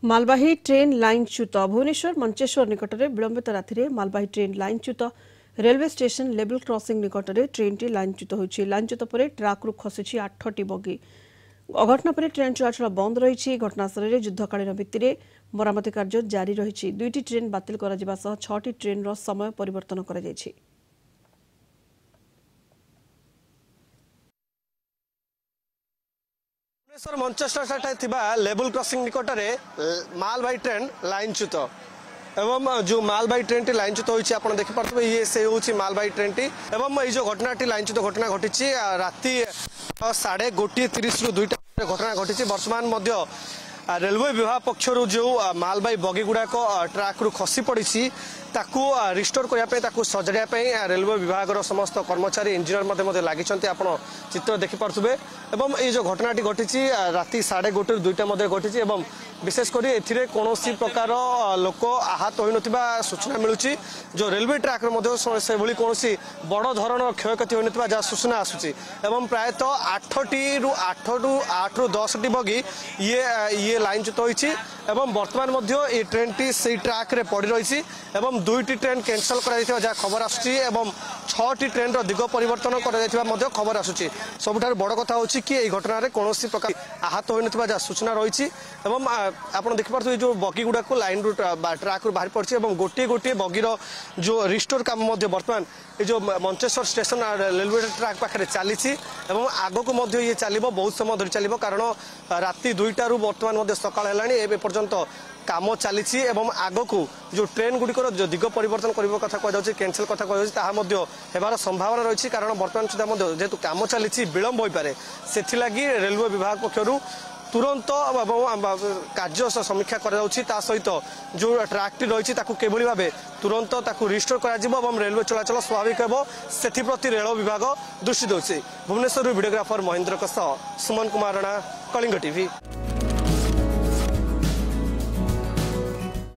मालवाही train लाइनच्युत भुवनेश्वर मंचेश्वर निकट में विलंबित राति मालवाही ट्रेन लाइनच्युत रेलवे स्टेशन लेवल क्रॉसिंग निकट में ट्रेन टी लाइनच्युत होती लाइनच्युत पर ट्राक्रु खसी 8टी बगी अघटना पर ट्रेन चलाचल बंद रही घटनास्थल में युद्धकालीन भित्ति मरामती कार्य जारी रही 2टी ट्रेन बातिल 6टी ट्रेन समय परिवर्तन कर भुवनेश्वर मंचेश्वर लेवल क्रॉसिंग निकट में मालवाही ट्रेन लाइनच्युत एवं जो मालवाही ट्रेन टी लाइनच्युत होती आप देखिपे ये से हूँ मालवाही ट्रेन टी एवं ये जो घटना लाइनच्युत घटना घटी राति 1:30 रु 2टा घटना घटी वर्तमान रेलवे विभाग पक्षर जो मालवाही बगी गुड़ाक ट्राक रु खसी पड़ी ताकू रिस्टोर करने सजाड़ा रेलवे विभाग समस्त कर्मचारी इंजीनियर लगी आप चित्र देखिपे एवं ये जो घटनाटी घटी राति 1:30 रु 2टा घटी विशेषकर ए कौन प्रकार लोक आहत हो सूचना मिलूँ जो रेलवे ट्राक से कौन बड़ धरण क्षयक्षति हो जहाँ सूचना आसूसी प्रायतः 8 रु 10टी बगी ये लाइनच्युत होती वर्तमान ये ट्रेन टी से ट्राक रे पड़ रही 2टी ट्रेन कैंसल कर खबर आसूची 6टी ट्रेन दिग परिवर्तन कर खबर आसूची सबुठार बड़ कथा होची कि यह घटना कौन प्रकार आहत हो जहाँ सूचना रही आप देखिपे जो बगी गुड़ा को लाइन रु ट्राक रु बाहर पड़ी गोटे गोटे बगीर जो रिस्टोर काम वर्तमान ये जो मंचेश्वर स्टेशन रेलवे ट्राक पाखे चली आग को ये चलो बहुत समय धरी चलो कारण राति 2टा रु वर्तमान सकाळ है पर्यंत काम चली आग को जो ट्रेन गुड़िकर जो दिग परिवर्तन करने कथा कहुच्छे कैंसल कथा कहुच्छे संभावना रही कारण बर्तमान सुधा जेहेतु काम चली विलंब हो पाए से रेलवे विभाग पक्षर तुरंत कार्य समीक्षा करा सहित जो ट्राक टी रही किभली भाव तुरंत रिस्टोर कर रेलवे चलाचल स्वाभाविक हो से रेल विभाग दृष्टि देउछि। Bhubaneswar videographer Mahendra Suman Kumar Rana Kalinga TV.